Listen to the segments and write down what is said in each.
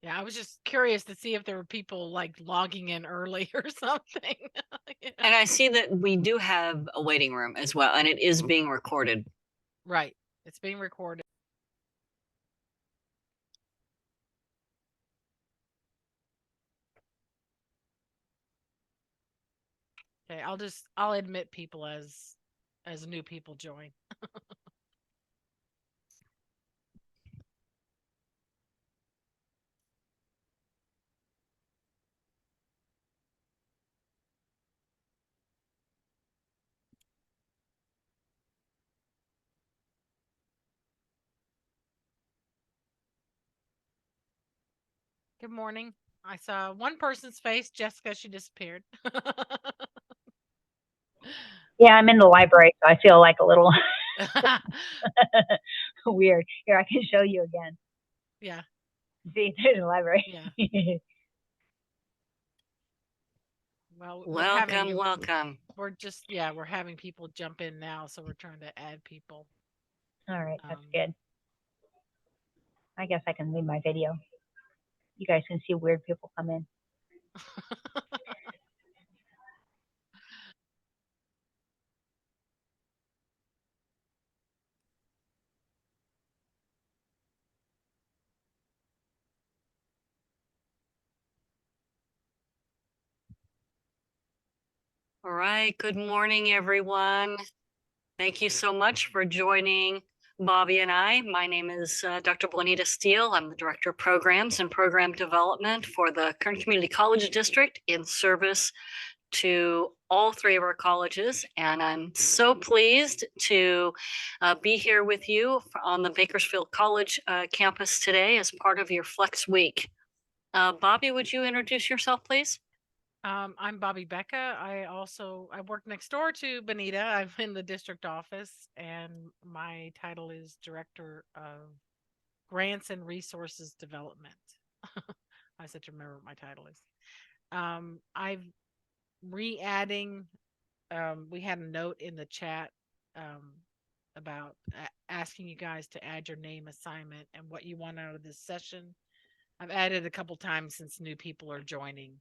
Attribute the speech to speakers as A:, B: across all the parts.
A: Yeah, I was just curious to see if there were people like logging in early or something. Yeah.
B: And I see that we do have a waiting room as well, and it is being recorded.
A: Right. It's being recorded. Okay, I'll admit people as new people join. Good morning. I saw one person's face, Jessica, she disappeared.
C: Yeah, I'm in the library, so I feel like a little weird. Here, I can show you again.
A: Yeah,
C: See, there's the library.
A: yeah. Well,
B: Welcome, welcome.
A: we're having people jump in now, so we're trying to add people.
C: All right, that's
A: Um,
C: good. I guess I can leave my video. You guys can see weird people come in.
B: All right. Good morning, everyone. Thank you so much for joining Bobby and I. My name is Dr. Bonita Steele. I'm the Director of Programs and Program Development for the Kern Community College District in service to all three of our colleges. And I'm so pleased to be here with you on the Bakersfield College campus today as part of your Flex Week. Bobby, would you introduce yourself, please?
A: I'm Bobby Becca. I work next door to Benita. I'm in the district office, and my title is Director of Grants and Resources Development. I said to remember what my title is. I've re-adding. We had a note in the chat um, about asking you guys to add your name, assignment, and what you want out of this session. I've added a couple times since new people are joining.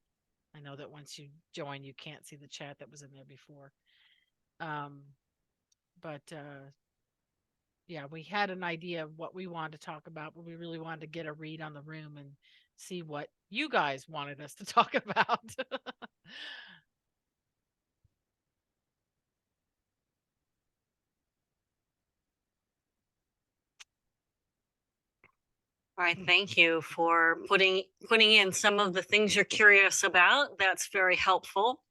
A: I know that once you join, you can't see the chat that was in there before. Um, but yeah, we had an idea of what we wanted to talk about, but we really wanted to get a read on the room and see what you guys wanted us to talk about.
B: All right, thank you for putting in some of the things you're curious about. That's very helpful.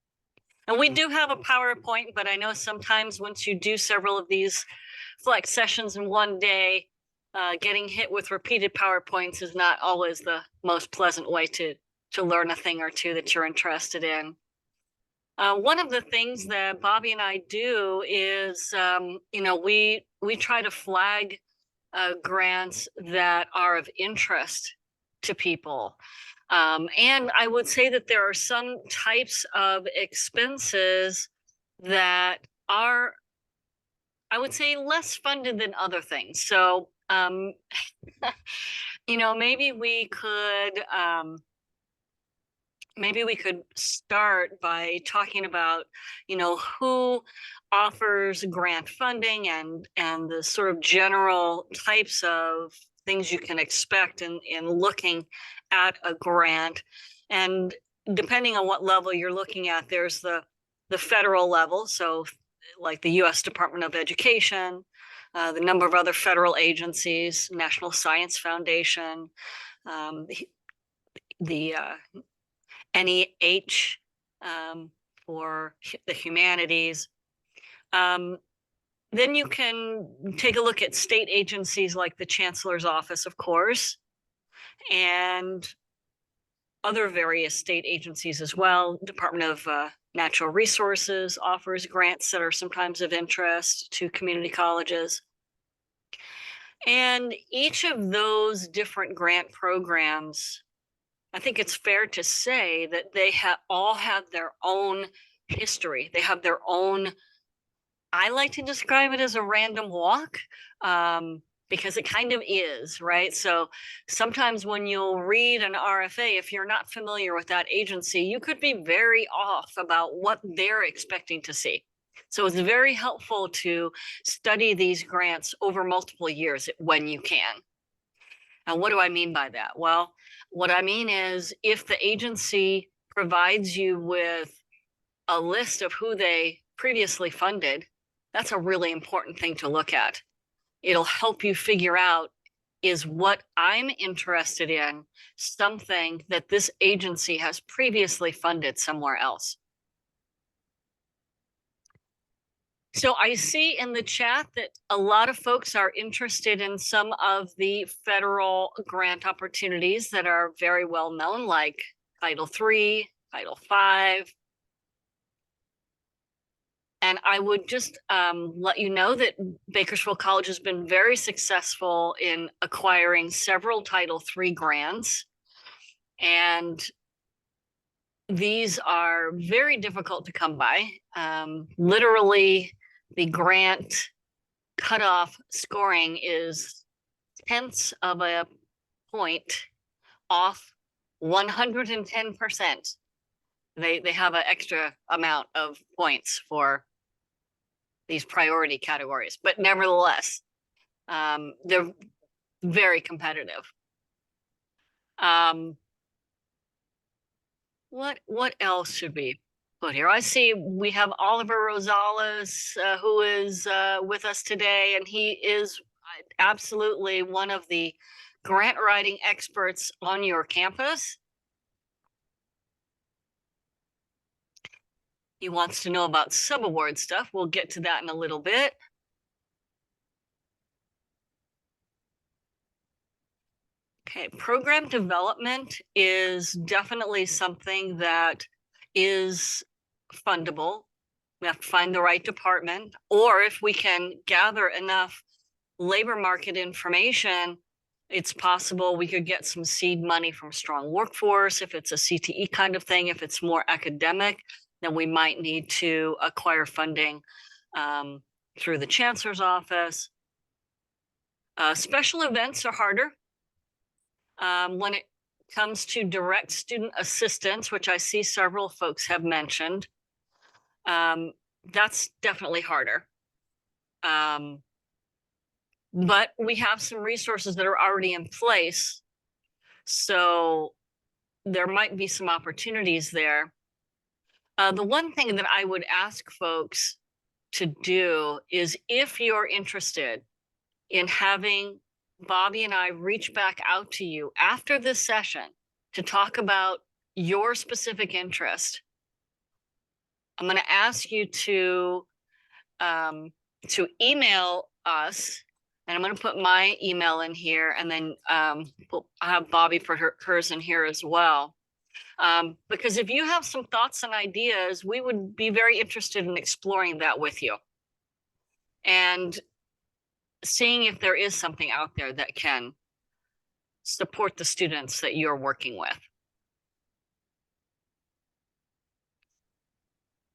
B: And we do have a PowerPoint, but I know sometimes once you do several of these Flex sessions in one day, getting hit with repeated PowerPoints is not always the most pleasant way to learn a thing or two that you're interested in. One of the things that Bobby and I do is, we try to flag grants that are of interest to people. And I would say that there are some types of expenses that are, I would say, less funded than other things. So, maybe we could start by talking about, who offers grant funding and the sort of general types of things you can expect in looking at a grant. And depending on what level you're looking at, there's the federal level, so like the U.S. Department of Education, the number of other federal agencies, National Science Foundation, the NEH for the humanities. Then you can take a look at state agencies like the Chancellor's Office, of course, and other various state agencies as well. Department of Natural Resources offers grants that are sometimes of interest to community colleges. And each of those different grant programs, I think it's fair to say that they all have their own history. They have their own, I like to describe it as a random walk. because it kind of is, right? So sometimes when you'll read an RFA, if you're not familiar with that agency, you could be very off about what they're expecting to see. So it's very helpful to study these grants over multiple years when you can. And what do I mean by that? Well, what I mean is if the agency provides you with a list of who they previously funded, that's a really important thing to look at. It'll help you figure out, is what I'm interested in something that this agency has previously funded somewhere else? So I see in the chat that a lot of folks are interested in some of the federal grant opportunities that are very well known, like Title III, Title V. And I would just let you know that Bakersfield College has been very successful in acquiring several Title III grants. And these are very difficult to come by. Literally, the grant cutoff scoring is tenths of a point off 110%. They have an extra amount of points for these priority categories, but nevertheless, they're very competitive. What else should we put here? I see we have Oliver Rosales, who is with us today, and he is absolutely one of the grant writing experts on your campus. He wants to know about subaward stuff. We'll get to that in a little bit. Okay, program development is definitely something that is fundable. We have to find the right department, or if we can gather enough labor market information, it's possible we could get some seed money from Strong Workforce. If it's a CTE kind of thing, if it's more academic, then we might need to acquire funding through the chancellor's office. Special events are harder. When it comes to direct student assistance, which I see several folks have mentioned, that's definitely harder. But we have some resources that are already in place. So there might be some opportunities there. The one thing that I would ask folks to do is, if you're interested in having Bobby and I reach back out to you after this session to talk about your specific interest, I'm going to ask you to email us, and I'm going to put my email in here, and then I'll have Bobby put hers in here as well. Because if you have some thoughts and ideas, we would be very interested in exploring that with you and seeing if there is something out there that can support the students that you're working with.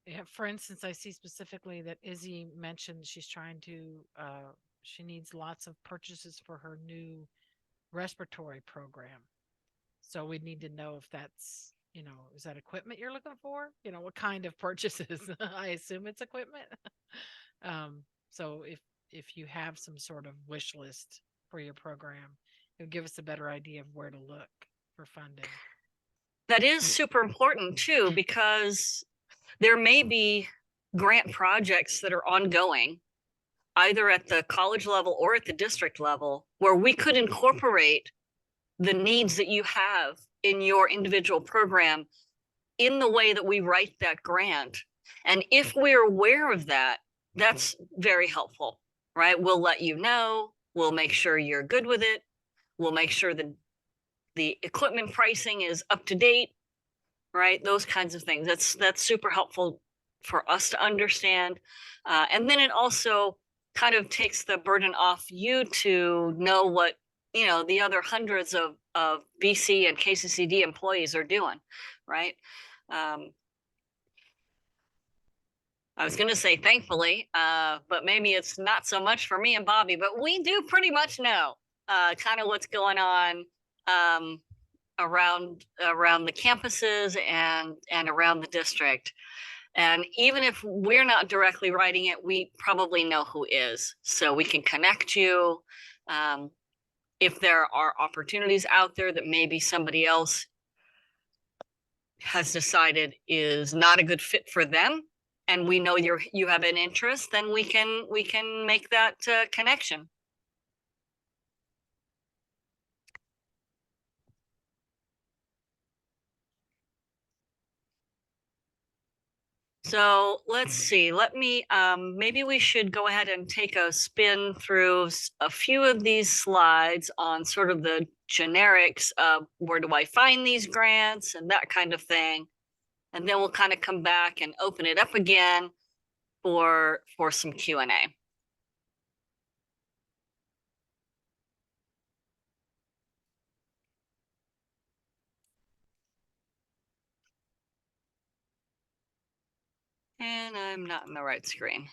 A: Yeah, for instance, I see specifically that Izzy mentioned she's trying to, she needs lots of purchases for her new respiratory program. So we need to know if that's, is that equipment you're looking for? What kind of purchases? I assume it's equipment. So if you have some sort of wish list for your program, it'll give us a better idea of where to look for funding.
B: That is super important too, because there may be grant projects that are ongoing, either at the college level or at the district level, where we could incorporate the needs that you have in your individual program in the way that we write that grant. And if we're aware of that, that's very helpful, right? We'll let you know, we'll make sure you're good with it. We'll make sure that the equipment pricing is up to date, right? Those kinds of things. That's super helpful for us to understand. And then it also kind of takes the burden off you to know what, the other hundreds of BC and KCCD employees are doing, right? I was going to say thankfully, but maybe it's not so much for me and Bobby, but we do pretty much know kind of what's going on around the campuses and around the district. And even if we're not directly writing it, we probably know who is, so we can connect you. If there are opportunities out there that maybe somebody else has decided is not a good fit for them, and we know you have an interest, then we can make that connection. So let's see, let me, maybe we should go ahead and take a spin through a few of these slides on sort of the generics of where do I find these grants and that kind of thing. And then we'll kind of come back and open it up again for some Q&A. And I'm not in the right screen.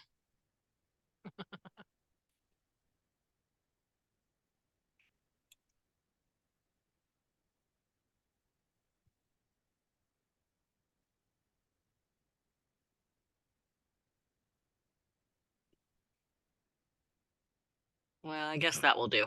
B: Well, I guess that will do.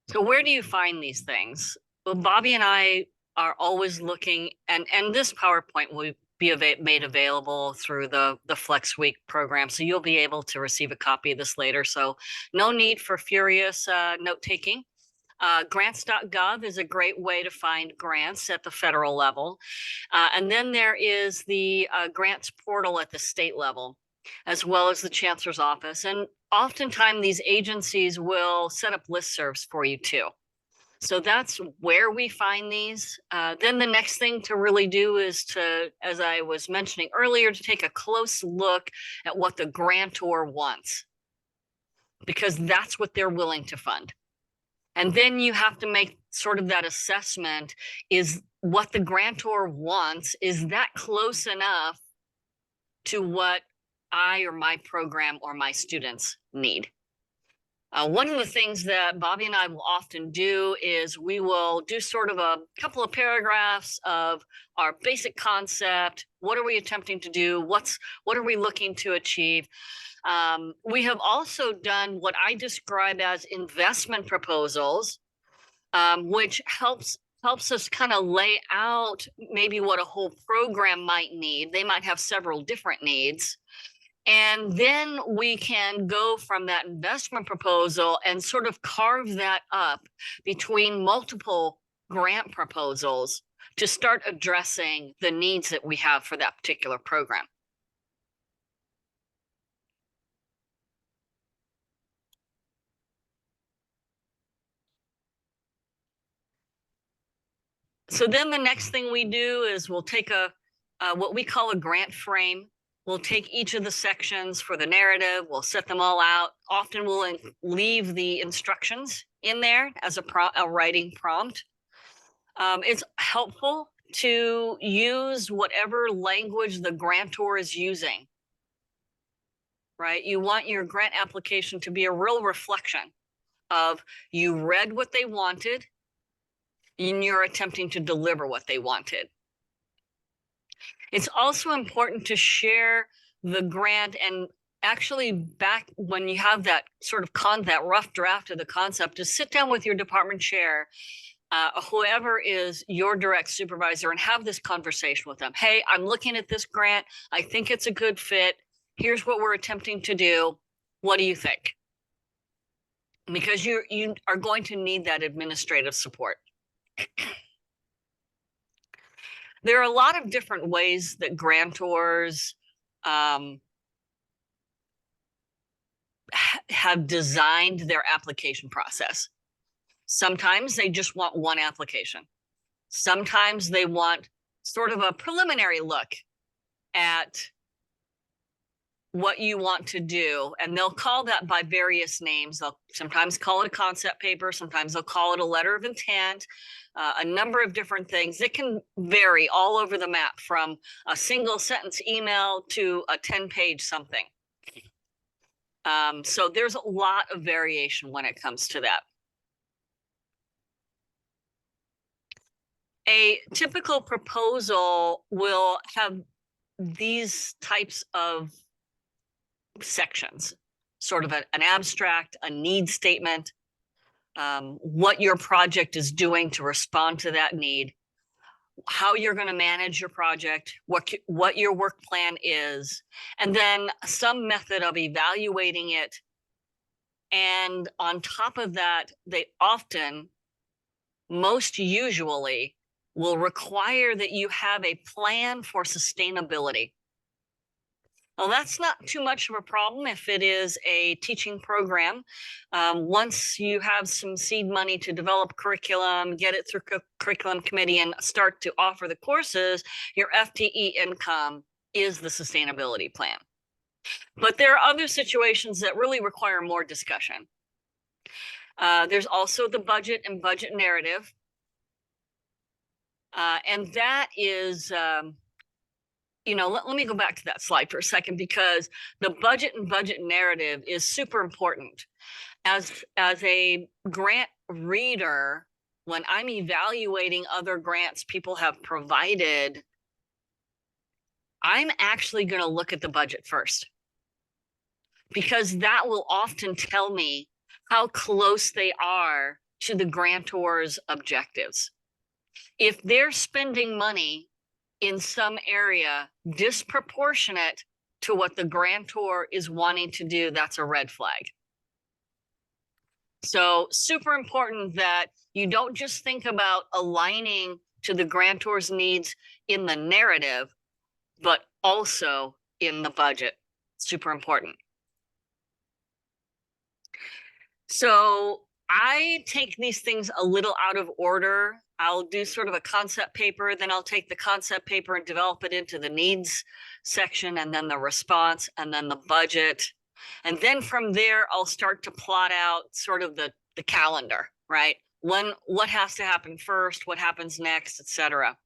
B: So where do you find these things? Well, Bobby and I are always looking, and this PowerPoint will be made available through the Flex Week program. So you'll be able to receive a copy of this later. So no need for furious note-taking. Grants.gov is a great way to find grants at the federal level. And then there is the grants portal at the state level, as well as the chancellor's office. And oftentimes these agencies will set up listservs for you too. So that's where we find these. Then the next thing to really do is to, as I was mentioning earlier, to take a close look at what the grantor wants, because that's what they're willing to fund. And then you have to make sort of that assessment, is what the grantor wants, is that close enough to what I or my program or my students need? One of the things that Bobby and I will often do is we will do sort of a couple of paragraphs of our basic concept. What are we attempting to do? What are we looking to achieve? We have also done what I describe as investment proposals, which helps us kind of lay out maybe what a whole program might need. They might have several different needs. And then we can go from that investment proposal and sort of carve that up between multiple grant proposals to start addressing the needs that we have for that particular program. So then the next thing we do is we'll take what we call a grant frame. We'll take each of the sections for the narrative, we'll set them all out. Often we'll leave the instructions in there as a writing prompt. It's helpful to use whatever language the grantor is using, right? You want your grant application to be a real reflection of you read what they wanted and you're attempting to deliver what they wanted. It's also important to share the grant, and actually back when you have that sort of that rough draft of the concept, to sit down with your department chair, whoever is your direct supervisor, and have this conversation with them. Hey, I'm looking at this grant. I think it's a good fit. Here's what we're attempting to do. What do you think? Because you are going to need that administrative support. There are a lot of different ways that grantors have designed their application process. Sometimes they just want one application. Sometimes they want sort of a preliminary look at what you want to do, and they'll call that by various names. They'll sometimes call it a concept paper, sometimes they'll call it a letter of intent, a number of different things. It can vary all over the map, from a single sentence email to a 10-page something. So there's a lot of variation when it comes to that. A typical proposal will have these types of sections, sort of an abstract, a need statement, what your project is doing to respond to that need, how you're going to manage your project, what your work plan is, and then some method of evaluating it. And on top of that, they often, most usually, will require that you have a plan for sustainability. Well, that's not too much of a problem if it is a teaching program. Once you have some seed money to develop curriculum, get it through curriculum committee and start to offer the courses, your FTE income is the sustainability plan. But there are other situations that really require more discussion. There's also the budget and budget narrative. And that is, let me go back to that slide for a second, because the budget and budget narrative is super important. As a grant reader, when I'm evaluating other grants people have provided, I'm actually going to look at the budget first, because that will often tell me how close they are to the grantor's objectives. If they're spending money in some area disproportionate to what the grantor is wanting to do, that's a red flag. So super important that you don't just think about aligning to the grantor's needs in the narrative, but also in the budget. Super important. So I take these things a little out of order. I'll do sort of a concept paper, then I'll take the concept paper and develop it into the needs section, and then the response, and then the budget. And then from there, I'll start to plot out sort of the calendar, right? What has to happen first, what happens next, etc.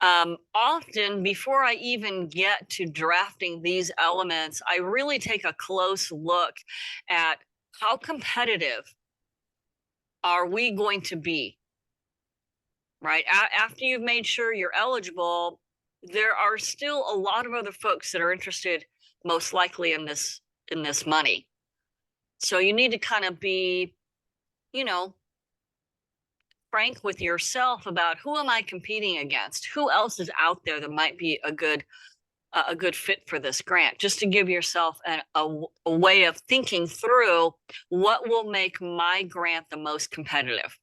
B: Often, before I even get to drafting these elements, I really take a close look at how competitive are we going to be, right? After you've made sure you're eligible, there are still a lot of other folks that are interested, most likely in this money. So you need to kind of be, frank with yourself about, who am I competing against? Who else is out there that might be a good fit for this grant, just to give yourself a way of thinking through what will make my grant the most competitive.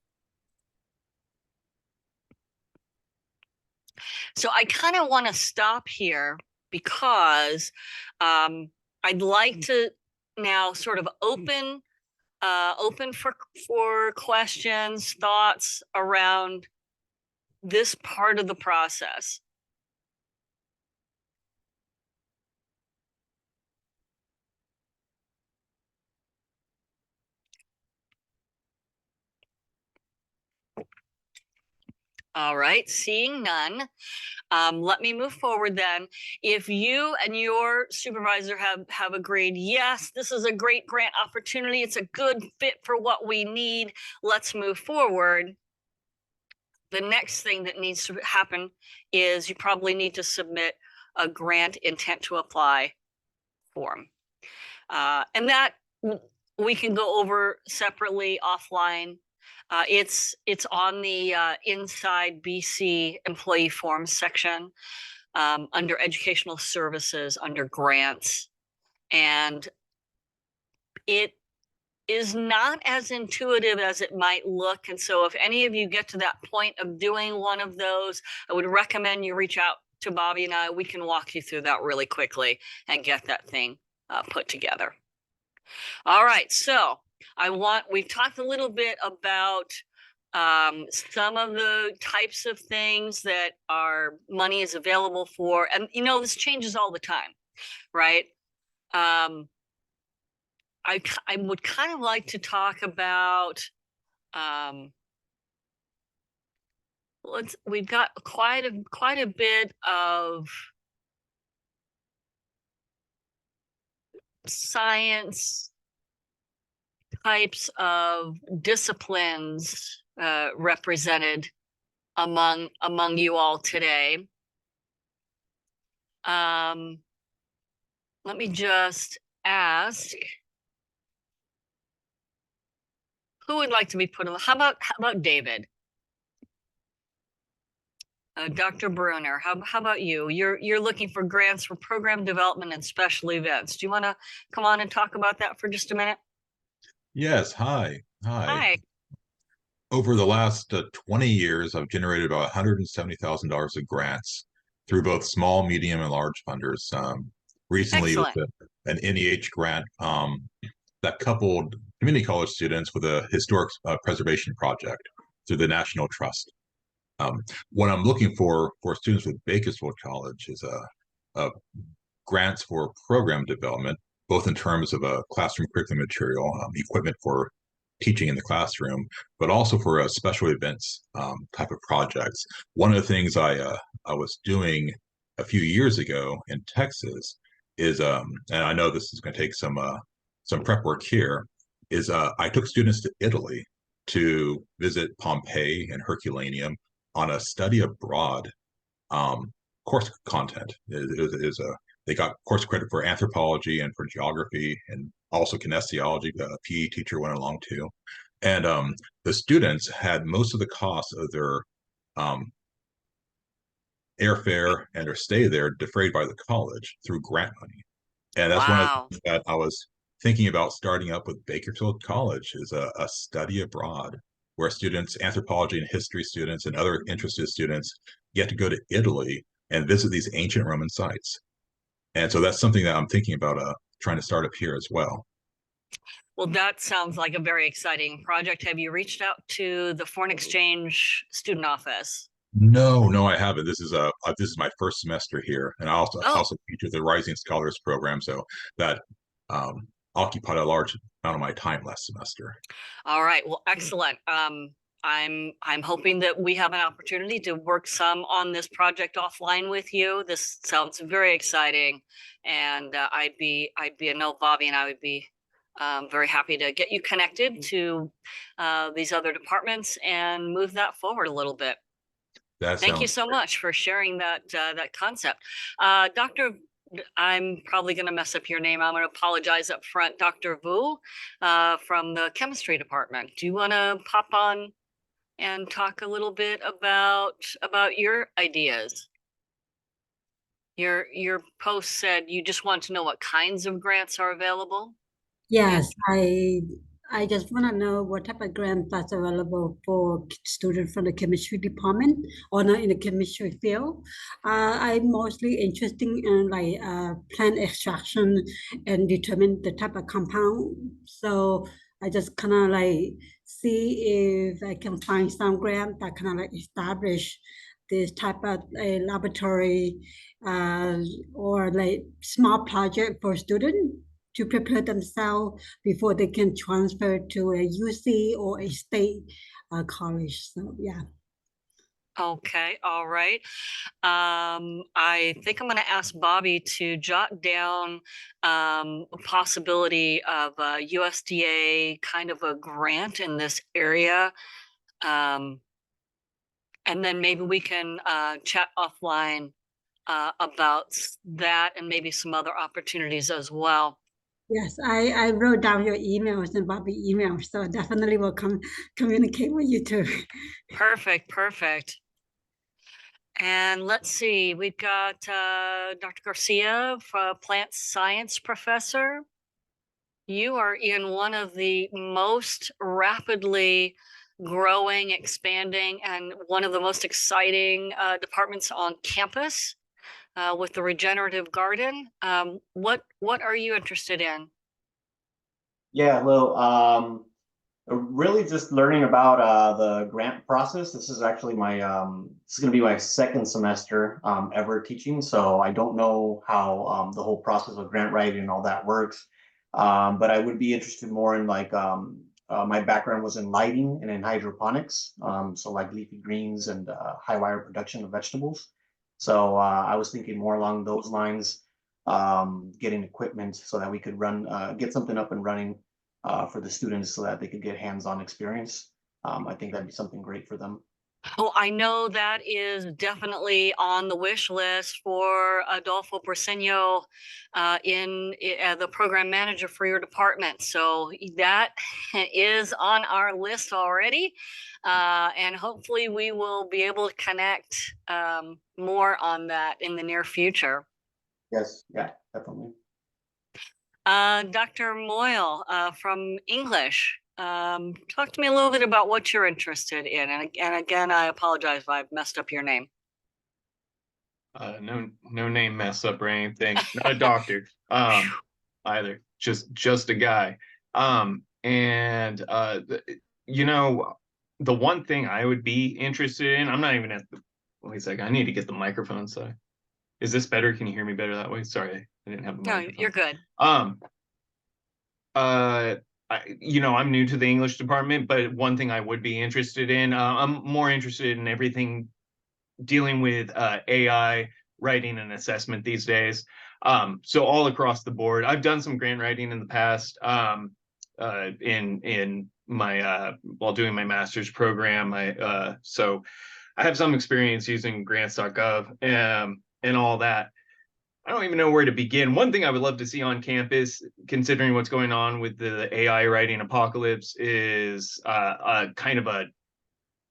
B: So I kind of want to stop here, because I'd like to now sort of open for questions, thoughts around this part of the process. All right, seeing none, let me move forward then. If you and your supervisor have agreed, yes, this is a great grant opportunity, it's a good fit for what we need, let's move forward. The next thing that needs to happen is you probably need to submit a grant intent to apply form. And that we can go over separately offline. It's on the Inside BC employee forms section, under educational services, under grants. And it is not as intuitive as it might look. And so if any of you get to that point of doing one of those, I would recommend you reach out to Bobby and I. We can walk you through that really quickly and get that thing put together. All right, so we've talked a little bit about some of the types of things that our money is available for. And this changes all the time. right? I would kind of like to talk about, we've got quite a bit of science types of disciplines represented among you all today. Let me just ask, who would like to be put on? How about David? Dr. Bruner, how about you? You're looking for grants for program development and special events. Do you want to come on and talk about that for just a minute?
D: Yes, hi.
B: Hi.
D: Over the last 20 years, I've generated about $170,000 of grants through both small, medium, and large funders. Recently, with
B: Excellent.
D: an NEH grant that coupled community college students with a historic preservation project through the National Trust. What I'm looking for students with Bakersfield College is grants for program development, both in terms of a classroom curriculum material, equipment for teaching in the classroom, but also for special events type of projects. One of the things I was doing a few years ago in Texas is, and I know this is going to take some prep work here, is I took students to Italy to visit Pompeii and Herculaneum on a study abroad course content. They got course credit for anthropology and for geography and also kinesiology. A PE teacher went along too. And the students had most of the costs of their airfare and their stay there defrayed by the college through grant money. And that's one of the
B: Wow.
D: things that I was thinking about starting up with Bakersfield College, is a study abroad where students, anthropology and history students and other interested students, get to go to Italy and visit these ancient Roman sites. And so that's something that I'm thinking about trying to start up here as well.
B: Well, that sounds like a very exciting project. Have you reached out to the Foreign Exchange Student Office?
D: No, I haven't. This is my first semester here, and I also feature the Rising Scholars Program, so that occupied a large amount of my time last semester.
B: All right. Well, excellent. I'm hoping that we have an opportunity to work some on this project offline with you. This sounds very exciting, and I know Bobby and I would be very happy to get you connected to these other departments and move that forward a little bit. Thank you so much for sharing that concept. Dr. I'm probably going to mess up your name. I'm going to apologize up front. Dr. Vu from the chemistry department. Do you want to pop on and talk a little bit about your ideas? Your post said you just want to know what kinds of grants are available.
E: Yes, I just want to know what type of grant that's available for students from the chemistry department or not in the chemistry field. I'm mostly interested in plant extraction and determine the type of compound. So I just kind of see if I can find some grant that kind of establish this type of a laboratory or small project for students to prepare themselves before they can transfer to a UC or a state college. So yeah.
B: Okay, all right. I think I'm going to ask Bobby to jot down a possibility of a USDA kind of a grant in this area. And then maybe we can chat offline about that and maybe some other opportunities as well.
E: Yes, I wrote down your emails and Bobby emails, so definitely will communicate with you too.
B: Perfect. And let's see, we've got Dr. Garcia, plant science professor. You are in one of the most rapidly growing, expanding, and one of the most exciting departments on campus. With the regenerative garden. What are you interested in?
F: Yeah, well, Really just learning about the grant process. This is actually my this is going to be my second semester ever teaching, so I don't know how the whole process of grant writing and all that works. But I would be interested more in like my background was in lighting and in hydroponics, so like leafy greens and high wire production of vegetables. So I was thinking more along those lines, getting equipment so that we could run get something up and running for the students so that they could get hands-on experience. I think that'd be something great for them.
B: Oh, I know that is definitely on the wish list for Adolfo Porceño, the program manager for your department. So that is on our list already. And hopefully we will be able to connect more on that in the near future.
F: Yes, yeah, definitely.
B: Dr. Moyle from English. Talk to me a little bit about what you're interested in. And again, I apologize if I've messed up your name.
G: No name mess up or anything. Not a doctor either. Just a guy. You know, the one thing I would be interested in, I'm not even at the, wait a second, I need to get the microphone. So is this better? Can you hear me better that way? Sorry, I didn't have the
B: No,
G: microphone.
B: you're good.
G: I'm new to the English department, but one thing I would be interested in, I'm more interested in everything dealing with AI writing and assessment these days. So all across the board, I've done some grant writing in the past in my while doing my master's program. So I have some experience using grants.gov and all that. I don't even know where to begin. One thing I would love to see on campus, considering what's going on with the AI writing apocalypse, is a kind of a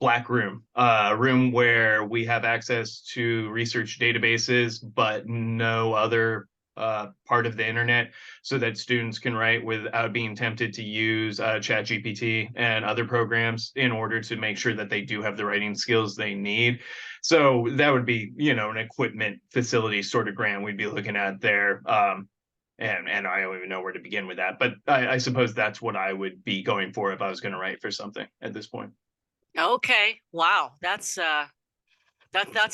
G: black room, a room where we have access to research databases, but no other part of the internet, so that students can write without being tempted to use ChatGPT and other programs in order to make sure that they do have the writing skills they need. So that would be, an equipment facility sort of grant we'd be looking at there. And I don't even know where to begin with that, but I suppose that's what I would be going for if I was going to write for something at this point.
B: Okay. Wow. That's a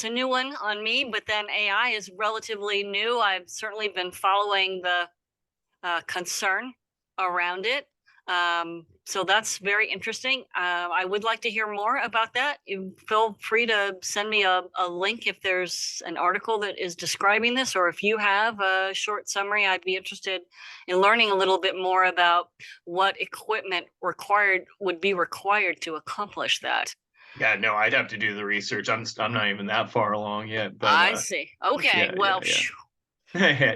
B: new one on me, but then AI is relatively new. I've certainly been following the concern around it. So that's very interesting. I would like to hear more about that. You feel free to send me a link if there's an article that is describing this, or if you have a short summary, I'd be interested in learning a little bit more about what equipment would be required to accomplish that.
G: Yeah, no, I'd have to do the research. I'm not even that far along yet. But
B: I see. Okay.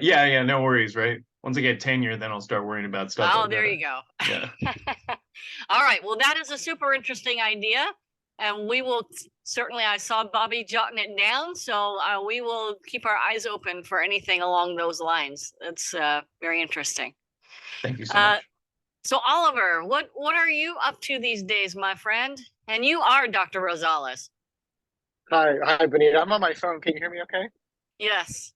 G: Yeah, no worries, right? Once I get tenure, then I'll start worrying about stuff.
B: Oh,
G: like
B: there
G: that.
B: you go.
G: Yeah.
B: All right. Well, that is a super interesting idea. And we will certainly, I saw Bobby jotting it down. So we will keep our eyes open for anything along those lines. That's very interesting.
G: Thank you so much.
B: So Oliver, what are you up to these days, my friend? And you are Dr. Rosales.
H: Hi, Benita. I'm on my phone. Can you hear me okay?
B: Yes.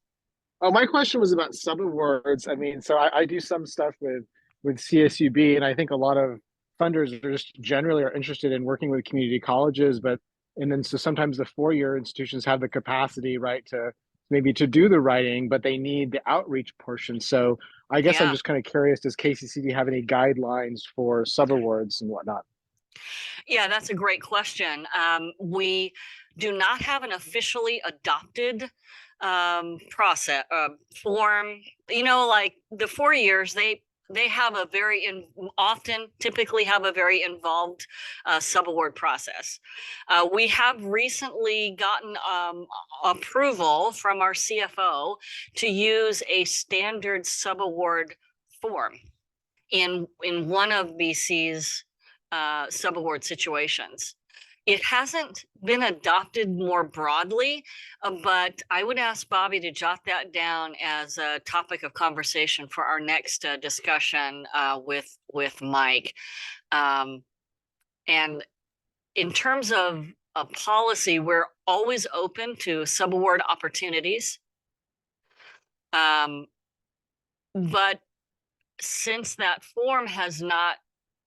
H: Oh, my question was about subawards. I mean, so I do some stuff with CSUB, and I think a lot of funders are just generally are interested in working with community colleges, so sometimes the four-year institutions have the capacity, right, to maybe to do the writing, but they need the outreach portion. So I guess I'm just kind of curious, does KCCD have any guidelines for subawards and whatnot?
B: Yeah, that's a great question. We do not have an officially adopted process form. Like the 4 years, they have a typically have a very involved subaward process. We have recently gotten approval from our CFO to use a standard subaward form in one of BC's subaward situations. It hasn't been adopted more broadly, but I would ask Bobby to jot that down as a topic of conversation for our next discussion with Mike. And in terms of a policy, we're always open to subaward opportunities. But since that form has not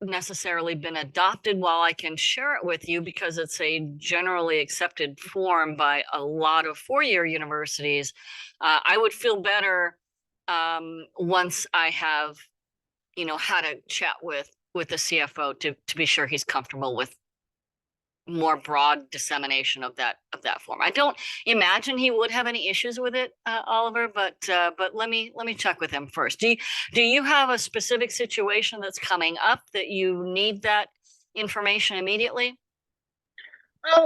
B: necessarily been adopted. While I can share it with you because it's a generally accepted form by a lot of four-year universities, I would feel better once I have, had a chat with the CFO to be sure he's comfortable with more broad dissemination of that form. I don't imagine he would have any issues with it, Oliver, but let me check with him first. Do you have a specific situation that's coming up that you need that information immediately?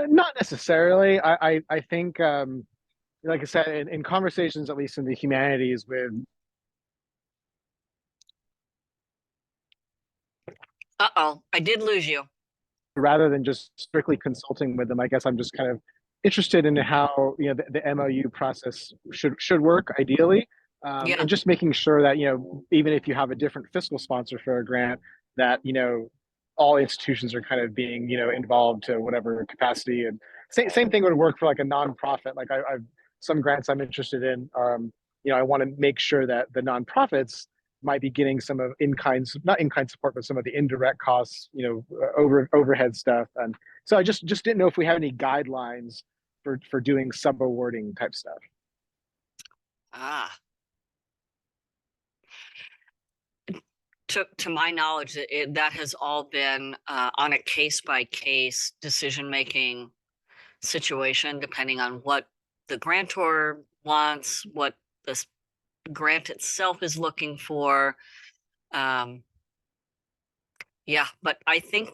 H: Not necessarily. I think, like I said, in conversations, at least in the humanities, with
B: Uh-oh, I did lose you.
H: rather than just strictly consulting with them, I guess I'm just kind of interested in how the MOU process should work ideally,
B: Yeah.
H: and just making sure that even if you have a different fiscal sponsor for a grant, that all institutions are kind of being involved to whatever capacity. And same thing would work for like a nonprofit. Like I've some grants I'm interested in. I want to make sure that the nonprofits might be getting some of not in-kind support, but some of the indirect costs, overhead stuff. And so I just didn't know if we have any guidelines for doing subawarding type stuff.
B: Ah. To my knowledge, that has all been on a case-by-case decision-making situation, depending on what the grantor wants, what the grant itself is looking for. Yeah, but I think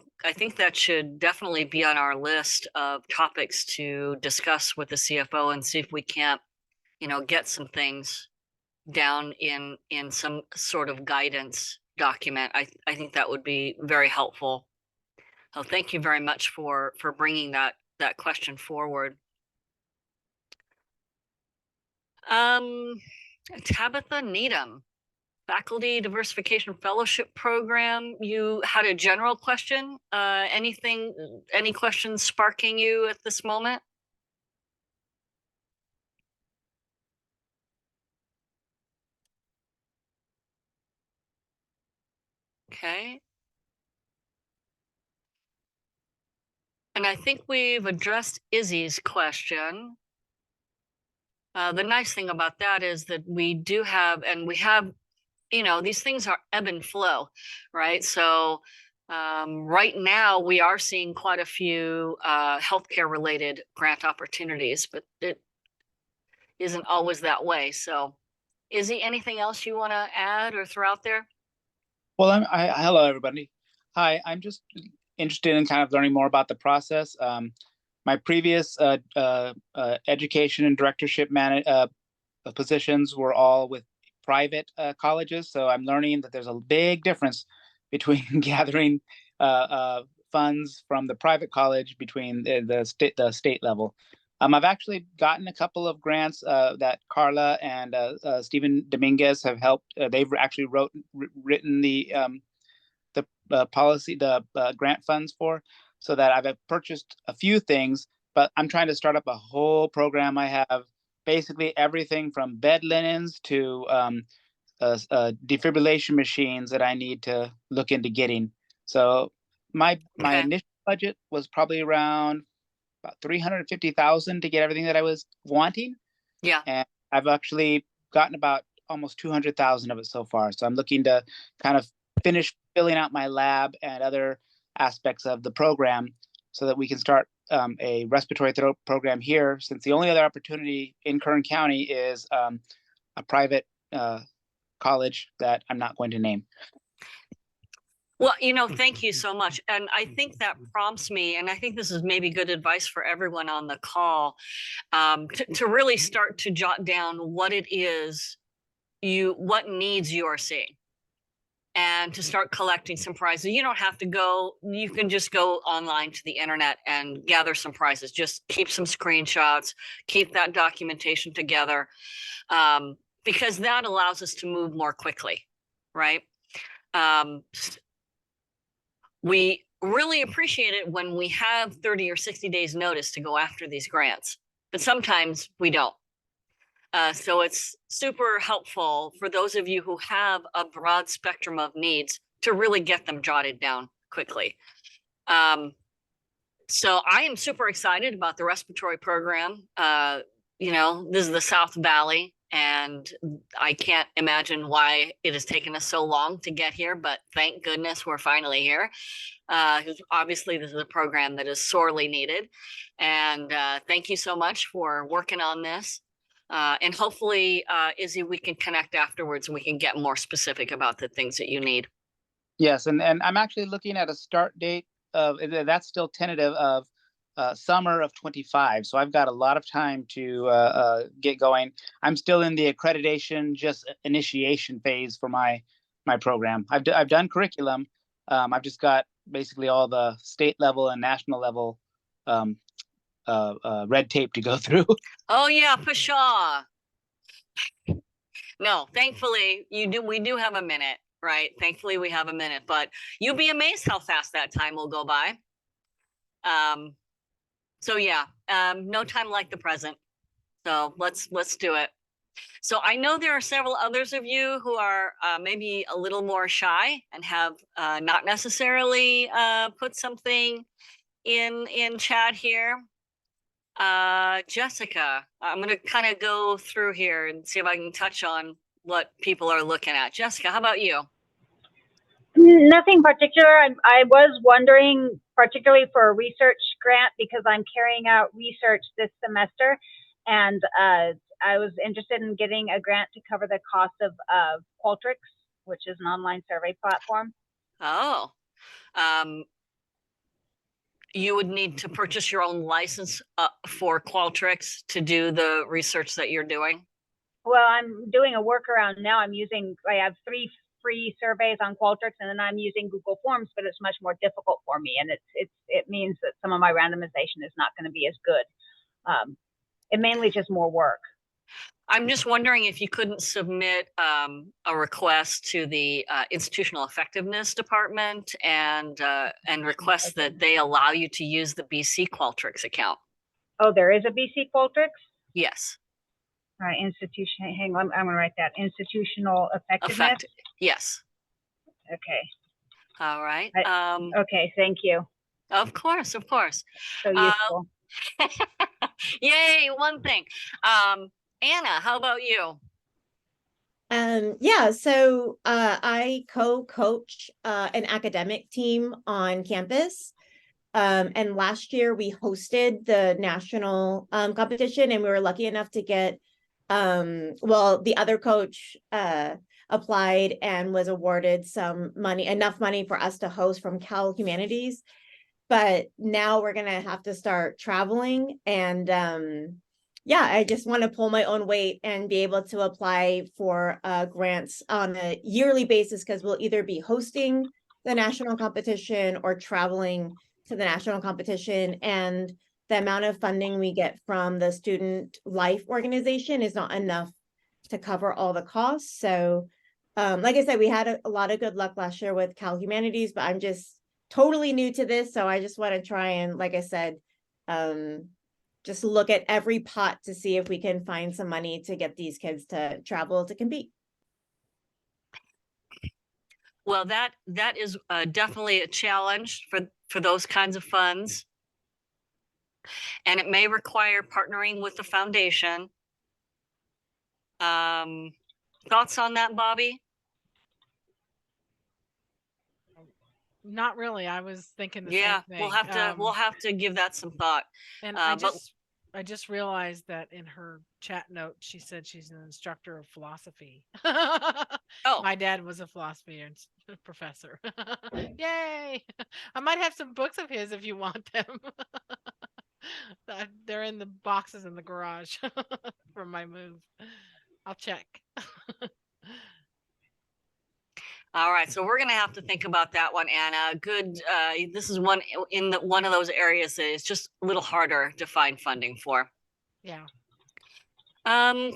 B: that should definitely be on our list of topics to discuss with the CFO and see if we can't, get some things down in some sort of guidance document. I think that would be very helpful. So thank you very much for bringing that question forward. Tabitha Needham, Faculty Diversification Fellowship Program. You had a general question. Any questions sparking you at this moment? Okay. And I think we've addressed Izzy's question. The nice thing about that is that we do have, and we have, these things are ebb and flow, right? So right now we are seeing quite a few healthcare related grant opportunities, but it isn't always that way. So Izzy, anything else you want to add or throw out there?
I: Well, hello, everybody. Hi, I'm just interested in kind of learning more about the process. My previous education and directorship positions were all with private colleges, so I'm learning that there's a big difference between gathering funds from the private college between the state level. I've actually gotten a couple of grants that Carla and Stephen Dominguez have helped. They've actually written the policy, the grant funds for, so that I've purchased a few things, but I'm trying to start up a whole program. I have basically everything from bed linens to defibrillation machines that I need to look into getting. So my initial budget was probably around about 350,000 to get everything that I was wanting.
B: Yeah.
I: And I've actually gotten about almost 200,000 of it so far. So I'm looking to kind of finish filling out my lab and other aspects of the program so that we can start a respiratory throat program here, since the only other opportunity in Kern County is a private college that I'm not going to name.
B: Well, thank you so much. And I think that prompts me, and I think this is maybe good advice for everyone on the call, to really start to jot down what it is what needs you are seeing, and to start collecting some prizes. You don't have to go, you can just go online to the internet and gather some prizes. Just keep some screenshots, keep that documentation together, because that allows us to move more quickly, right? We really appreciate it when we have 30 or 60 days notice to go after these grants, but sometimes we don't. So it's super helpful for those of you who have a broad spectrum of needs to really get them jotted down quickly. So I am super excited about the respiratory program. You know, this is the South Valley, and I can't imagine why it has taken us so long to get here, but thank goodness we're finally here. 'Cause obviously this is a program that is sorely needed. And thank you so much for working on this. And hopefully, Izzy, we can connect afterwards and we can get more specific about the things that you need.
I: Yes, and I'm actually looking at a start date of that's still tentative of summer of 25. So I've got a lot of time to get going. I'm still in the accreditation, just initiation phase for my program. I've done curriculum. I've just got basically all the state level and national level red tape to go through.
B: Oh yeah, pshaw. No, thankfully we do have a minute, right? Thankfully we have a minute, but you'll be amazed how fast that time will go by. So yeah, no time like the present. So let's do it. So I know there are several others of you who are maybe a little more shy and have not necessarily put something in chat here. Jessica, I'm going to kind of go through here and see if I can touch on what people are looking at. Jessica, how about you?
C: Nothing particular. I was wondering, particularly for a research grant, because I'm carrying out research this semester, and I was interested in getting a grant to cover the cost of Qualtrics, which is an online survey platform.
B: Oh, you would need to purchase your own license for Qualtrics to do the research that you're doing?
C: Well, I'm doing a workaround now. I have 3 free surveys on Qualtrics, and then I'm using Google Forms, but it's much more difficult for me, and it means that some of my randomization is not going to be as good. It mainly just more work.
B: I'm just wondering if you couldn't submit a request to the institutional effectiveness department and request that they allow you to use the BC Qualtrics account.
C: Oh, there is a BC Qualtrics?
B: Yes.
C: All right, institution. Hang on, I'm going to write that. Institutional effectiveness.
B: Yes.
C: Okay.
B: All right.
C: Okay, thank you.
B: Of course, of course.
C: So useful.
B: Yay, one thing. Anna, how about you?
J: Yeah, so I co-coach an academic team on campus. And last year we hosted the national competition, and we were lucky enough to get the other coach applied and was awarded some money, enough money for us to host from Cal Humanities. But now we're gonna have to start traveling, and yeah, I just want to pull my own weight and be able to apply for grants on a yearly basis, because we'll either be hosting the national competition or traveling to the national competition. And the amount of funding we get from the Student Life organization is not enough to cover all the costs. So like I said, we had a lot of good luck last year with Cal Humanities, but I'm just totally new to this. So I just want to try and, like I said, just look at every pot to see if we can find some money to get these kids to travel to compete.
B: Well, that is definitely a challenge for those kinds of funds. And it may require partnering with the foundation. Thoughts on that, Bobby?
A: Not really. I was thinking the
B: Yeah,
A: same thing.
B: we'll have to give that some thought.
A: And I just realized that in her chat note, she said she's an instructor of philosophy.
B: Oh,
A: My dad was a philosophy professor. Yay! I might have some books of his if you want them. They're in the boxes in the garage from my move. I'll check.
B: all right. So we're gonna have to think about that one, Anna. Good. This is one of those areas that is just a little harder to find funding for.
A: Yeah.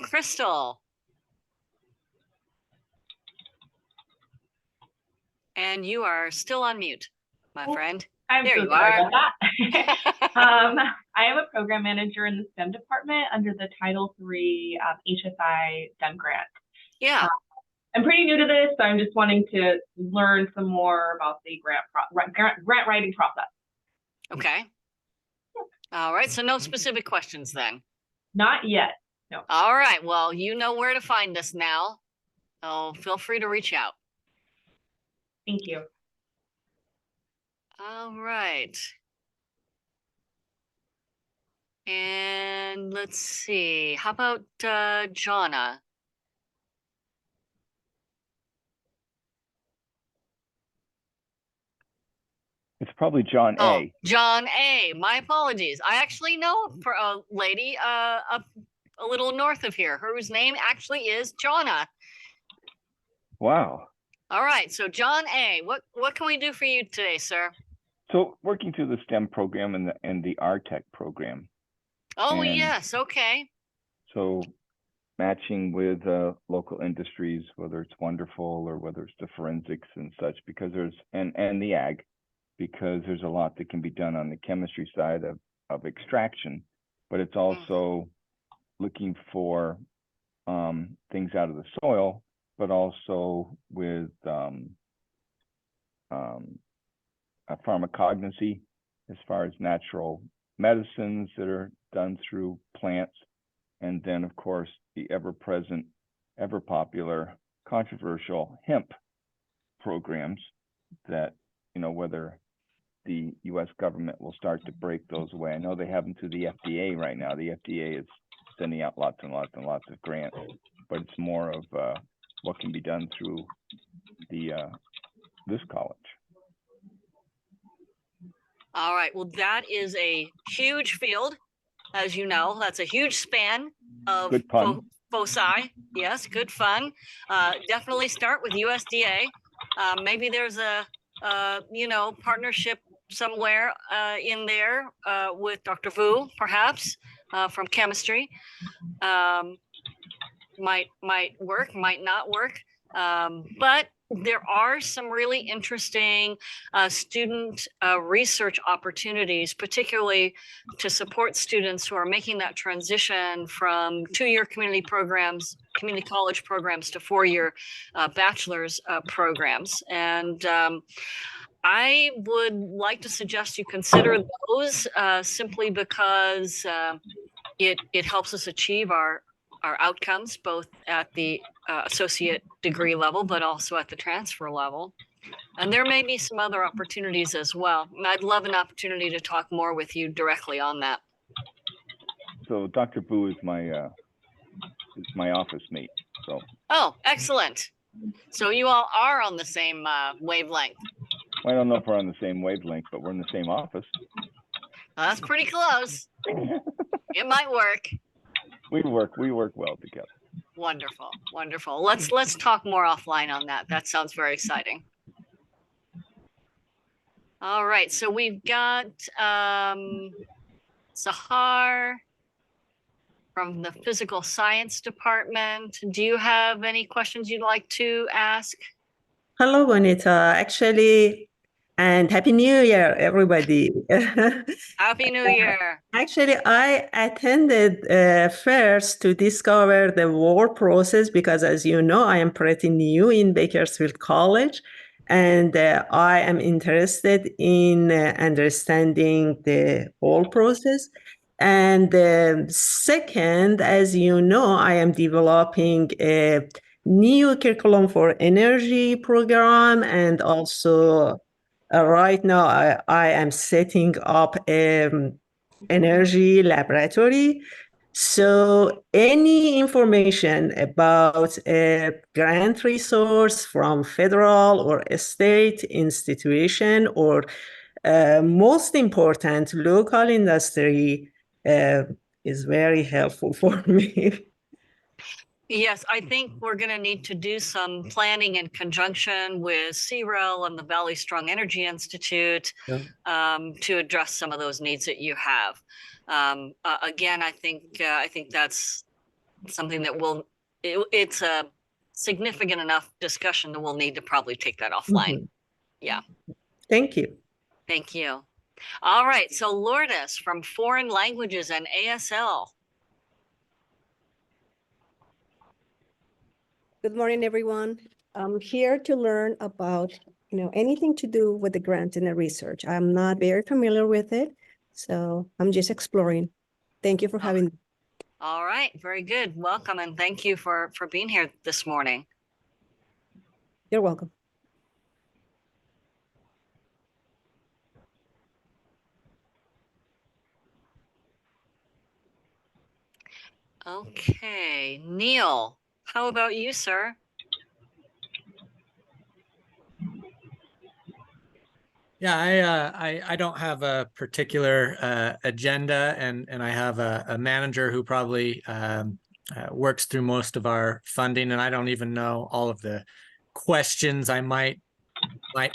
B: Crystal. And you are still on mute, my friend.
K: I'm
B: There
K: so
B: you
K: sorry
B: are.
K: about that. I am a program manager in the STEM department under the Title III HSI STEM grant.
B: Yeah.
K: I'm pretty new to this, so I'm just wanting to learn some more about the grant writing process.
B: Okay. All right. So no specific questions then.
K: Not yet. No.
B: All right. Well, you know where to find us now. So feel free to reach out.
K: Thank you.
B: All right. And let's see. How about Jonna?
L: It's probably John
B: Oh,
L: A.
B: John A. My apologies. I actually know a lady up a little north of here whose name actually is Jonna.
L: Wow.
B: All right. So John A. What can we do for you today, sir?
L: So working through the STEM program and the RTech program.
B: Oh,
L: And
B: yes. Okay.
L: so matching with local industries, whether it's Wonderful or whether it's the forensics and such, because there's and the ag, because there's a lot that can be done on the chemistry side of extraction, but it's also looking for things out of the soil, but also with a pharmacognosy as far as natural medicines that are done through plants, and then of course the ever-present, ever-popular, controversial hemp programs that, you know, whether the U.S. government will start to break those away. I know they have them through the FDA right now. The FDA is sending out lots and lots and lots of grants, but it's more of what can be done through the this college.
B: All right. Well, that is a huge field, as you know. That's a huge span of
L: Good pun.
B: foci. Yes, good fun. Definitely start with USDA. Maybe there's a partnership somewhere in there with Dr. Vu, perhaps from chemistry. Might work, might not work, but there are some really interesting student research opportunities, particularly to support students who are making that transition from 2-year community college programs to 4-year bachelor's programs. And I would like to suggest you consider those simply because it helps us achieve our outcomes, both at the associate degree level, but also at the transfer level. And there may be some other opportunities as well. And I'd love an opportunity to talk more with you directly on that.
L: So Dr. Vu is my office mate. So.
B: Oh, excellent. So you all are on the same wavelength.
L: I don't know if we're on the same wavelength, but we're in the same office.
B: Well, that's pretty close. It might work.
L: We work well together.
B: Wonderful, wonderful. Let's talk more offline on that. That sounds very exciting. All right, so we've got Sahar from the physical science department. Do you have any questions you'd like to ask?
M: Hello, Bonita. Actually, and Happy New Year, everybody.
B: Happy New Year.
M: Actually, I attended first to discover the work process because, as you know, I am pretty new in Bakersfield College, and I am interested in understanding the whole process. And second, as you know, I am developing a new curriculum for energy program, and also right now I am setting up an energy laboratory. So any information about a grant resource from federal or state institution, or most important, local industry is very helpful for me.
B: Yes, I think we're going to need to do some planning in conjunction with CREL and the Valley Strong Energy Institute to address some of those needs that you have. Again, I think that's something that it's a significant enough discussion that we'll need to probably take that offline.
M: Mhm.
B: Yeah.
M: Thank you.
B: Thank you. All right. So Lourdes from Foreign Languages and ASL.
N: Good morning, everyone. I'm here to learn about, anything to do with the grant and the research. I'm not very familiar with it, so I'm just exploring. Thank you for having me.
B: All right, very good. Welcome and thank you for being here this morning.
N: You're welcome.
B: Okay, Neil, how about you, sir?
O: Yeah, I don't have a particular agenda, and I have a manager who probably works through most of our funding, and I don't even know all of the questions I might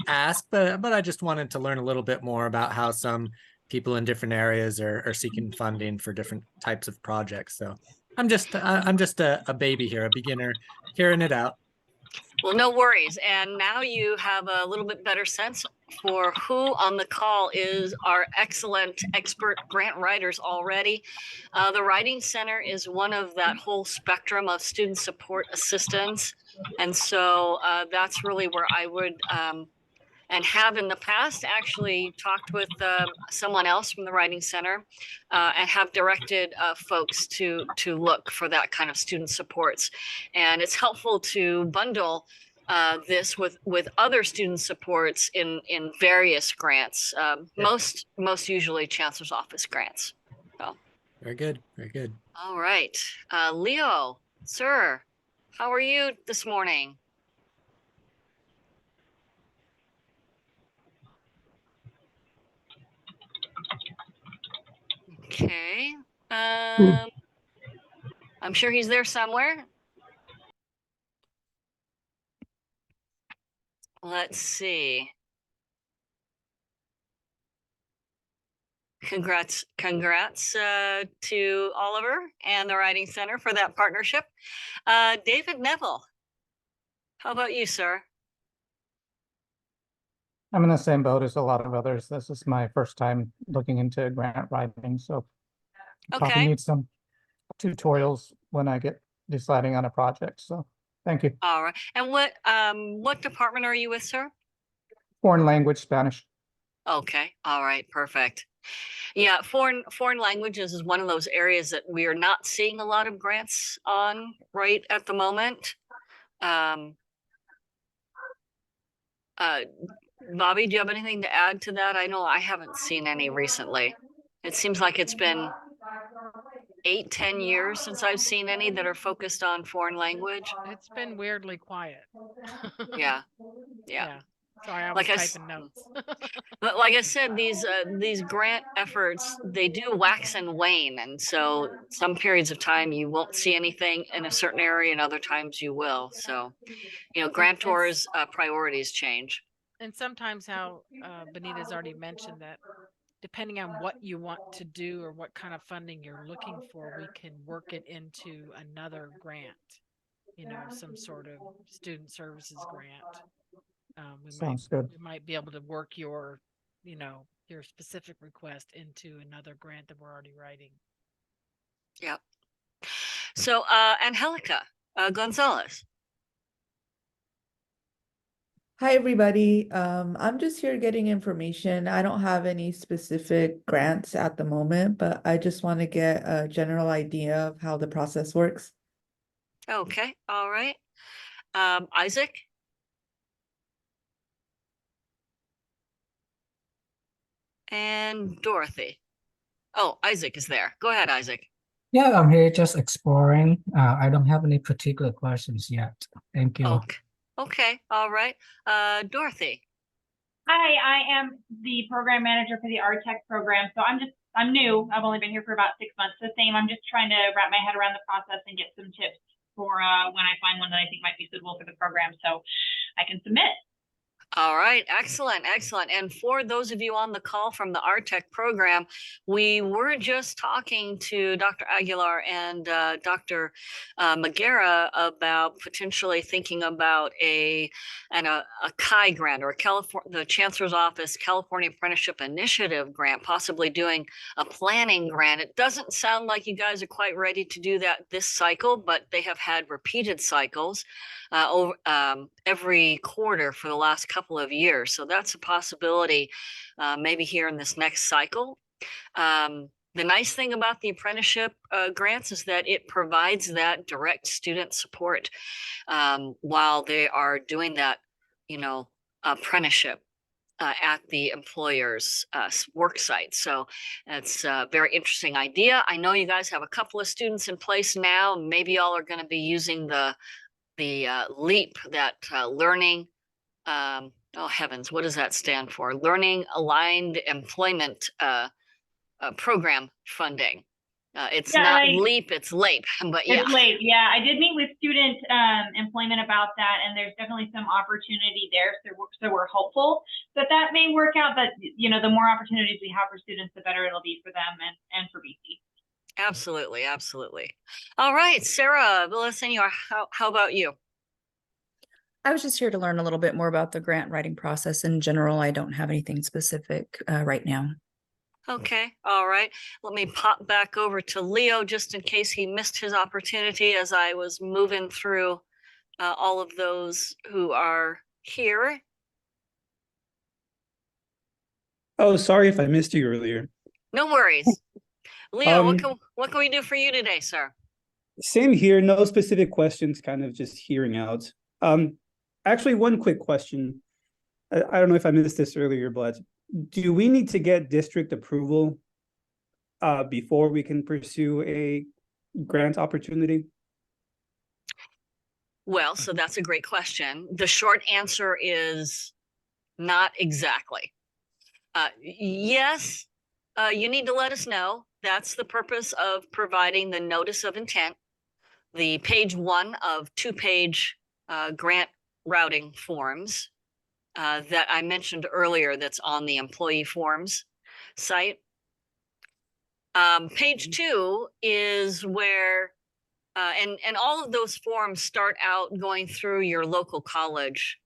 O: ask, but I just wanted to learn a little bit more about how some people in different areas are seeking funding for different types of projects. So I'm just a baby here, a beginner, carrying it out.
B: Well, no worries. And now you have a little bit better sense for who on the call is our excellent expert grant writers already. The Writing Center is one of that whole spectrum of student support assistance. And so that's really where I would and have in the past actually talked with someone else from the Writing Center and have directed folks to look for that kind of student supports. And it's helpful to bundle this with other student supports in various grants, most usually Chancellor's Office grants. So.
O: Very good, very good.
B: All right, Leo, sir, how are you this morning? Okay. I'm sure he's there somewhere. Let's see. Congrats to Oliver and the Writing Center for that partnership. David Neville, how about you, sir?
P: I'm in the same boat as a lot of others. This is my first time looking into grant writing, so probably
B: Okay.
P: need some tutorials when I get deciding on a project. So thank you.
B: All right. And what department are you with, sir?
P: Foreign language, Spanish.
B: Okay. All right. Perfect. Yeah, foreign languages is one of those areas that we are not seeing a lot of grants on right at the moment. Bobby, do you have anything to add to that? I know I haven't seen any recently. It seems like it's been 8-10 years since I've seen any that are focused on foreign language.
A: It's been weirdly quiet.
B: Yeah.
A: Sorry, I was
B: Like
A: typing notes.
B: But like I said, these grant efforts, they do wax and wane. And so some periods of time you won't see anything in a certain area and other times you will. So, grantors' priorities change.
A: And sometimes how Benita's already mentioned that depending on what you want to do or what kind of funding you're looking for, we can work it into another grant, some sort of student services grant.
P: Sounds good.
A: We might be able to work your specific request into another grant that we're already writing.
B: Yep. So, Angelica Gonzalez.
Q: Hi, everybody. I'm just here getting information. I don't have any specific grants at the moment, but I just want to get a general idea of how the process works.
B: Okay. All right. Isaac. And Dorothy. Oh, Isaac is there. Go ahead, Isaac.
R: Yeah, I'm here just exploring. I don't have any particular questions yet. Thank you.
B: Okay. All right. Dorothy.
K: Hi, I am the program manager for the RTech program. So I'm new. I've only been here for about 6 months. The same. I'm just trying to wrap my head around the process and get some tips for when I find one that I think might be suitable for the program so I can submit.
B: All right, excellent, excellent. And for those of you on the call from the RTech program, we were just talking to Dr. Aguilar and Dr. Magera about potentially thinking about a CHI grant, or the Chancellor's Office California Apprenticeship Initiative grant, possibly doing a planning grant. It doesn't sound like you guys are quite ready to do that this cycle, but they have had repeated cycles every quarter for the last couple of years. So that's a possibility maybe here in this next cycle. The nice thing about the apprenticeship grants is that it provides that direct student support while they are doing that, apprenticeship at the employer's work site. So it's a very interesting idea. I know you guys have a couple of students in place now. Maybe y'all are going to be using the LEAP, that learning, oh heavens, what does that stand for? Learning Aligned Employment Program funding. It's not LEAP, it's LAPE, but yeah.
K: It's LAPE, yeah. I did meet with student employment about that, and there's definitely some opportunity there. So we're hopeful that that may work out. But the more opportunities we have for students, the better it'll be for them and for BC.
B: Absolutely, absolutely. All right, Sarah Villasenor, how about you?
S: I was just here to learn a little bit more about the grant writing process in general. I don't have anything specific right now.
B: Okay, all right. Let me pop back over to Leo just in case he missed his opportunity as I was moving through all of those who are here.
T: Oh, sorry if I missed you earlier.
B: No worries. Leo, what can we do for you today, sir?
T: Same here, no specific questions, kind of just hearing out. Actually, one quick question. I don't know if I missed this earlier, but do we need to get district approval before we can pursue a grant opportunity?
B: Well, so that's a great question. The short answer is not exactly. Yes, you need to let us know. That's the purpose of providing the notice of intent, the page 1 of 2-page grant routing forms that I mentioned earlier that's on the employee forms site. Page 2 is where, and all of those forms start out going through your local college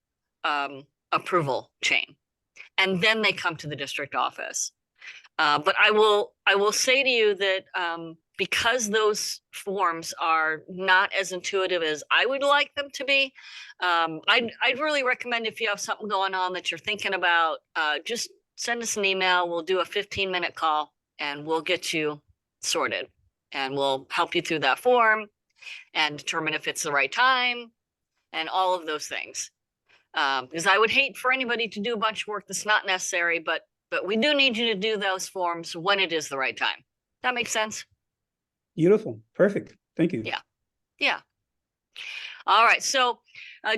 B: approval chain, and then they come to the district office. But I will say to you that because those forms are not as intuitive as I would like them to be, I'd really recommend, if you have something going on that you're thinking about, just send us an email. We'll do a 15-minute call and we'll get you sorted, and we'll help you through that form and determine if it's the right time and all of those things. Because I would hate for anybody to do a bunch of work that's not necessary, but we do need you to do those forms when it is the right time. That makes sense?
T: Beautiful. Perfect. Thank you.
B: Yeah. Yeah. All right. So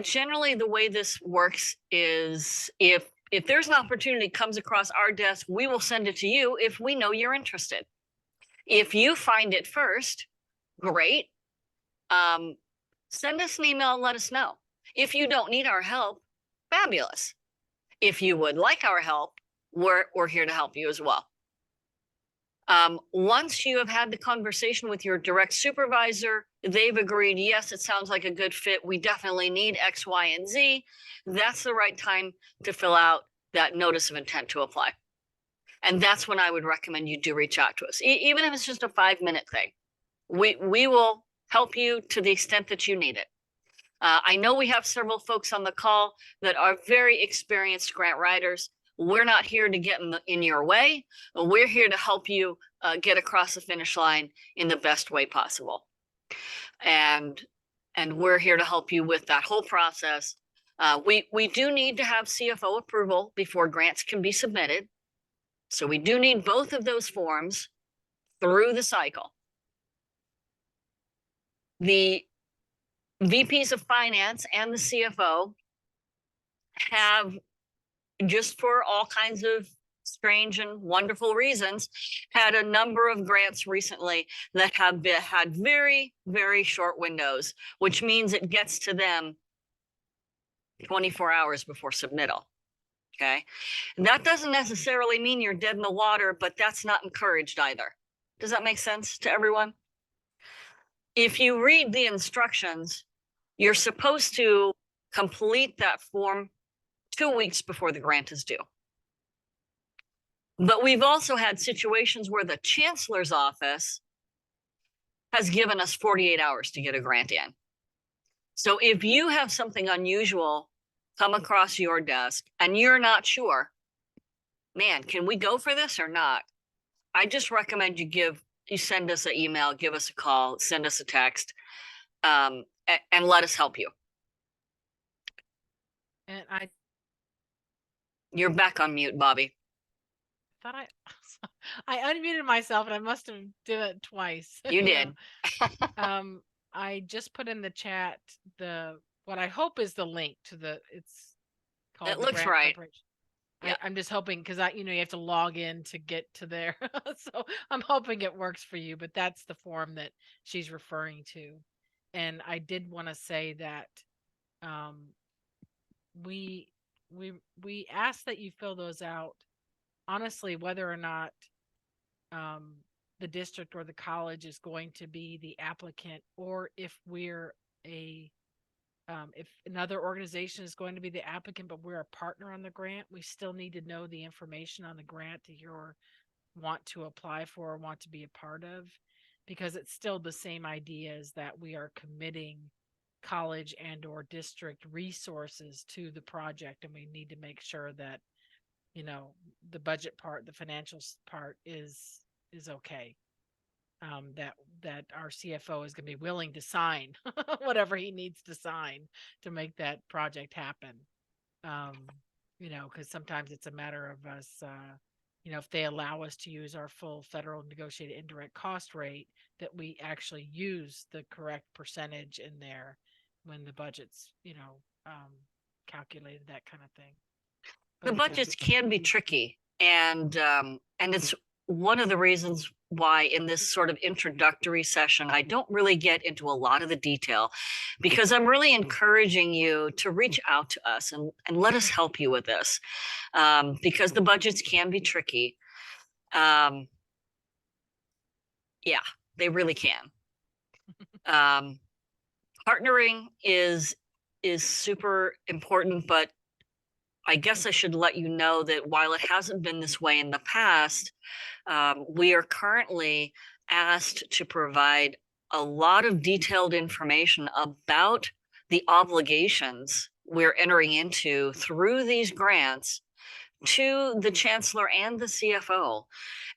B: generally the way this works is if there's an opportunity that comes across our desk, we will send it to you if we know you're interested. If you find it first, great. Send us an email and let us know. If you don't need our help, fabulous. If you would like our help, we're here to help you as well. Once you have had the conversation with your direct supervisor, they've agreed, yes, it sounds like a good fit. We definitely need X, Y, and Z. That's the right time to fill out that notice of intent to apply. And that's when I would recommend you do reach out to us. Even if it's just a 5-minute thing, we will help you to the extent that you need it. I know we have several folks on the call that are very experienced grant writers. We're not here to get in your way. We're here to help you get across the finish line in the best way possible. And we're here to help you with that whole process. We do need to have CFO approval before grants can be submitted. So we do need both of those forms through the cycle. The VPs of finance and the CFO have, just for all kinds of strange and wonderful reasons, had a number of grants recently that have had very, very short windows, which means it gets to them 24 hours before submittal. Okay. And that doesn't necessarily mean you're dead in the water, but that's not encouraged either. Does that make sense to everyone? If you read the instructions, you're supposed to complete that form 2 weeks before the grant is due. But we've also had situations where the chancellor's office has given us 48 hours to get a grant in. So if you have something unusual come across your desk and you're not sure, man, can we go for this or not? I just recommend you send us an email, give us a call, send us a text, and let us help you.
A: And
B: You're back on mute, Bobby.
A: thought I unmuted myself and I must have did it twice.
B: You did.
A: I just put in the chat what I hope is the link to it's called
B: It
A: the
B: looks
A: grant
B: right.
A: preparation.
B: Yeah.
A: I'm just hoping because you have to log in to get to there. So I'm hoping it works for you, but that's the form that she's referring to. And I did want to say that we ask that you fill those out. Honestly, whether or not the district or the college is going to be the applicant, or if we're if another organization is going to be the applicant, but we're a partner on the grant, we still need to know the information on the grant that you want to apply for or want to be a part of, because it's still the same idea as that we are committing college and or district resources to the project, and we need to make sure that the budget part, the financial part is okay. That our CFO is going to be willing to sign whatever he needs to sign to make that project happen. Because sometimes it's a matter of us, if they allow us to use our full federal negotiated indirect cost rate, that we actually use the correct percentage in there when the budget's, calculated, that kind of thing.
B: The budgets can be tricky, and it's one of the reasons why in this sort of introductory session, I don't really get into a lot of the detail, because I'm really encouraging you to reach out to us and let us help you with this, because the budgets can be tricky. Yeah, they really can. Partnering is super important, but I guess I should let you know that while it hasn't been this way in the past, we are currently asked to provide a lot of detailed information about the obligations we're entering into through these grants to the chancellor and the CFO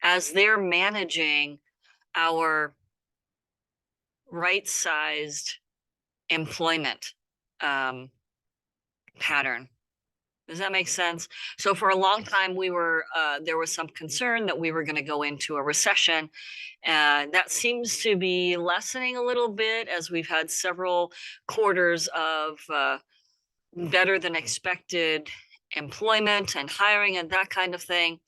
B: as they're managing our right-sized employment pattern. Does that make sense? So for a long time, there was some concern that we were going to go into a recession. That seems to be lessening a little bit as we've had several quarters of better than expected employment and hiring and that kind of thing.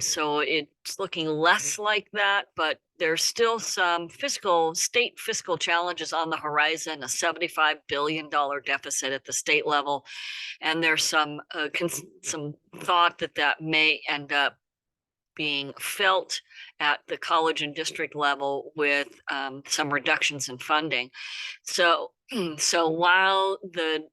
B: So it's looking less like that, but there's still some state fiscal challenges on the horizon, a $75 billion deficit at the state level. And there's some thought that may end up being felt at the college and district level with some reductions in funding. So while the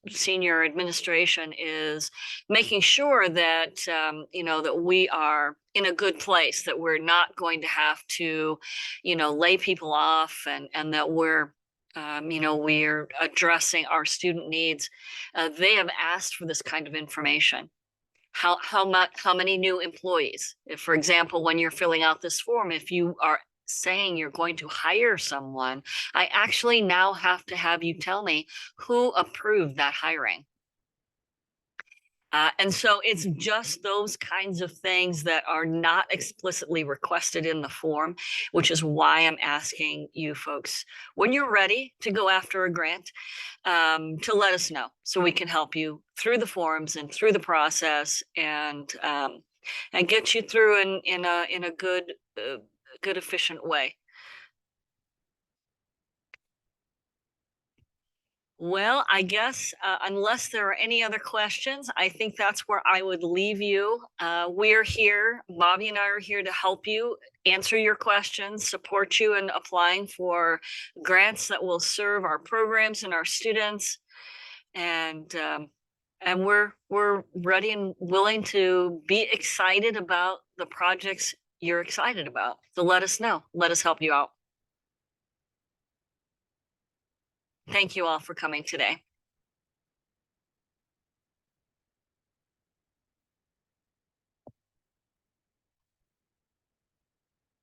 B: senior administration is making sure that that we are in a good place, that we're not going to have to lay people off, and that we're we're addressing our student needs, they have asked for this kind of information. How many new employees? If, for example, when you're filling out this form, if you are saying you're going to hire someone, I actually now have to have you tell me who approved that hiring. And so it's just those kinds of things that are not explicitly requested in the form, which is why I'm asking you folks, when you're ready to go after a grant, to let us know so we can help you through the forms and through the process, and get you through in a good efficient way. Well, I guess unless there are any other questions, I think that's where I would leave you. We're here, Bobby and I are here to help you answer your questions, support you in applying for grants that will serve our programs and our students. And we're ready and willing to be excited about the projects you're excited about. So let us know. Let us help you out. Thank you all for coming today.